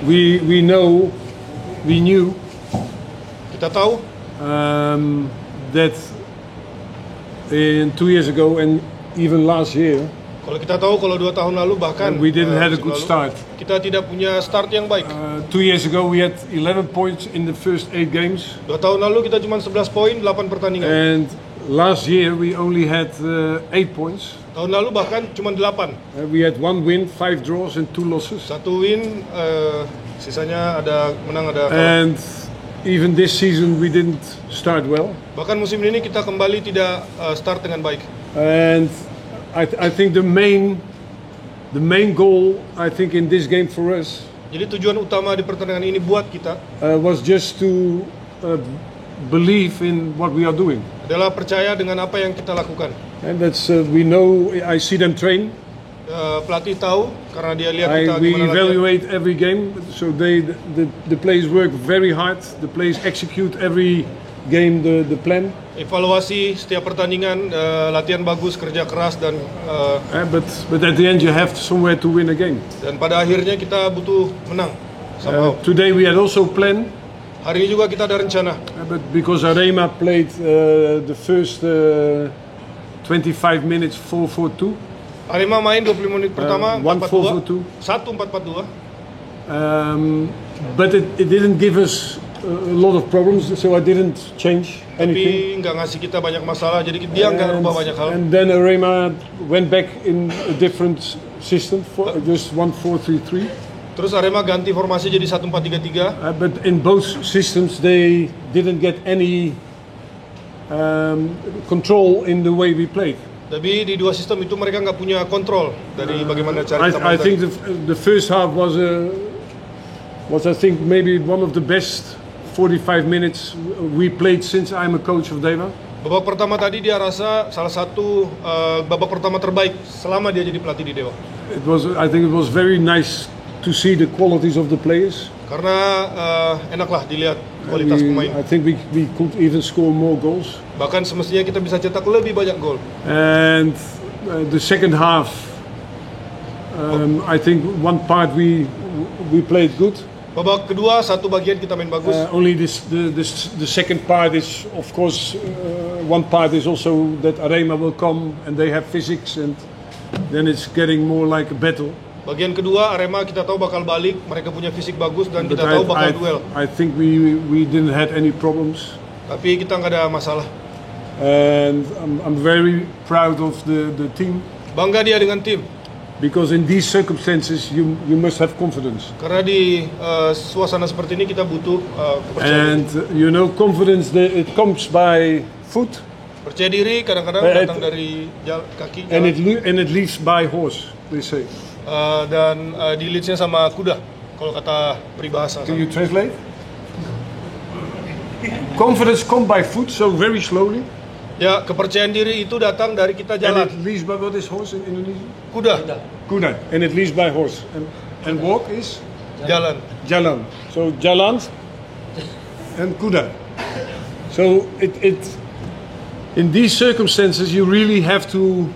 we knew Kita tahu that in 2 years ago and even last year kalau 2 tahun lalu bahkan we didn't have a musim good lalu, start. kita tidak punya start yang baik. 2 years ago we had 11 points in the first 8 games. 2 tahun lalu kita cuma 11 poin, 8 pertandingan. And last year we only had 8 points. Tahun lalu bahkan cuma 8. We had 1 win, 5 draws and 2 losses. 1 win, sisanya ada menang ada kalah. And even this season we didn't start well. Bahkan musim ini kita kembali tidak start dengan baik. And I think the main goal I think in this game for us Jadi tujuan utama di pertandingan ini buat kita was just to believe in what we are doing. adalah percaya dengan apa yang kita lakukan. And that's we know. I see them train. Pelatih tahu karena dia lihat kita We gimana latihan. evaluate every game, so the players work very hard. The players execute every game the plan. Evaluasi setiap pertandingan, latihan bagus, kerja keras dan But at the end you have somewhere to win a game. pada akhirnya kita butuh menang. Somehow. Today we had also planned, Hari ini juga kita ada rencana. but because Arema played the first 25 minutes 4-4-2. Arema main 25 menit pertama 1-4-4-2. 1-4-4-2. But it didn't give us a lot of problems, so I didn't change anything. Tapi nggak ngasih kita banyak masalah, jadi dia nggak rubah banyak hal. And then Arema went back in a different system, just 1-4-3-3. Terus Arema ganti formasi jadi 1-4-3-3. But in both systems they didn't get any control in the way we played. Tapi di dua sistem itu mereka nggak punya kontrol dari bagaimana cara kita I main. think the first half was I think maybe one of the best 45 minutes we played since I'm a coach of Deva. Babak pertama tadi dia rasa salah satu babak pertama terbaik selama dia jadi pelatih di Dewa. I think it was very nice to see the qualities of the players. Karena enaklah dilihat kualitas pemain. I think we could even score more goals. Bahkan semestinya kita bisa cetak lebih banyak gol. And the second half, I think one part we played good. Babak kedua satu bagian kita main bagus. Only the second part is, of course, one part is also that Arema will come and they have physics, and then it's getting more like a battle. Bagian kedua Arema kita tahu bakal balik, mereka punya fisik bagus dan kita tahu bakal duel. I think we didn't have any problems. Tapi kita nggak ada masalah. And I'm very proud of the team. Bangga dia dengan tim. Because in these circumstances you must have confidence. Karena di suasana seperti ini kita butuh kepercayaan. And you know, confidence it comes by foot. Percaya diri kadang-kadang datang dari kaki. And it leaves by horse, they say. Dan di-leads-nya sama kuda, kalau kata peribahasa. Can you translate? Confidence comes by foot, so very slowly. Ya, kepercayaan diri itu datang dari kita jalan. And it leads by what is horse in Indonesia? Kuda. Kuda. And it leads by horse. And walk is? Jalan. Jalan. So jalan and kuda. So it in these circumstances you really have to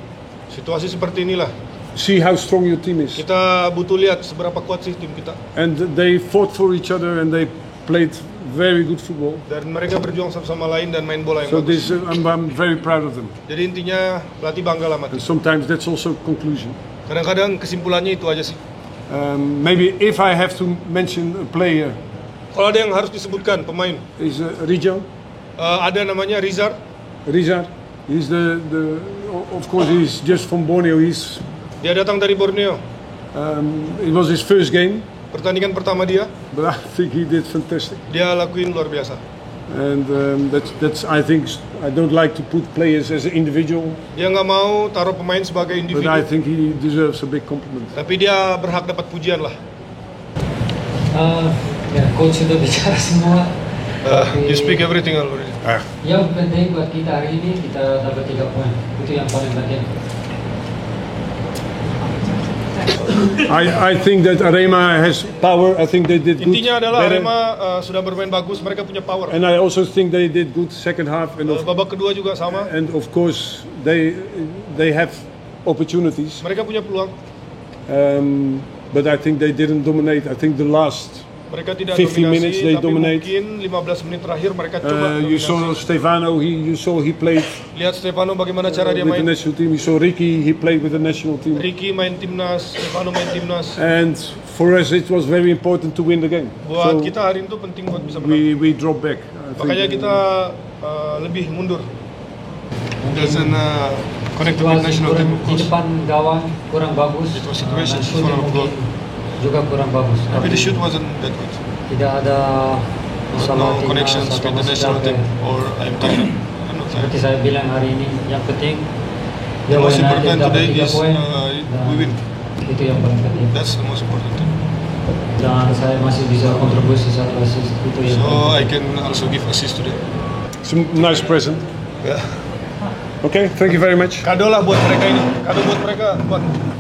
Situasi seperti inilah. see how strong your team is. Kita butuh lihat seberapa kuat sih tim kita. And they fought for each other and they played very good football. Dan mereka berjuang satu sama lain dan main bola yang So bagus. I'm very proud of them. Jadi intinya pelatih bangga lah sama tim. And sometimes that's also conclusion. Kadang-kadang kesimpulannya itu aja sih. Maybe if I have to mention a player, Kalau ada yang harus disebutkan pemain, is Rijo. ada namanya Rizar. Rizar. He's of course he's just from Borneo. Dia datang dari Borneo. It was his first game, Pertandingan pertama dia, but I think he did fantastic. dia lakuin luar biasa. And that's I think I don't like to put players as an individual, Dia nggak mau taruh pemain sebagai but individu, I think he deserves a big compliment. tapi dia berhak dapat pujian lah. Ya, coach sudah bicara semua. You speak everything already. Yang penting buat kita hari ini kita dapat 3 poin. Itu yang paling penting. I think that Arema has power. I think they did good. Intinya adalah better. Arema sudah bermain bagus, mereka punya power. And I also think they did good second half. And Babak kedua juga sama. of course they have opportunities. Mereka punya peluang. but I think they didn't dominate. I think the last Mereka tidak 15 dominasi, minutes they tapi dominate. mungkin 15 menit terakhir mereka coba You dominasi. saw Stefano. You saw he played Lihat Stefano bagaimana cara dia with the main. national team. You saw Ricky. He played with the national team. Ricky main timnas, Stefano main timnas. And for us, it was very important to win the game. Buat So kita hari itu penting buat bisa menang. we drop back. I Makanya think, kita lebih mundur. Doesn't connect with Situasi national team, kurang, of di course. depan gawang kurang bagus. It was situation dan for shooting our goal. mungkin juga kurang bagus. Tapi the shoot wasn't that good. Tidak ada masalah No timnas connections atau with the national masalah team, or I'm tired. I'm not seperti tired. saya bilang hari ini yang penting The most Jawa United important dapat today 3 is poin we win. itu yang paling penting. That's the most important thing. Dan saya masih bisa kontribusi satu assist itu yang So paling I can also give assist today. it's a nice present. Ya. Okay, thank you very much. Kado lah buat mereka ini. Kado buat mereka. Buat penting.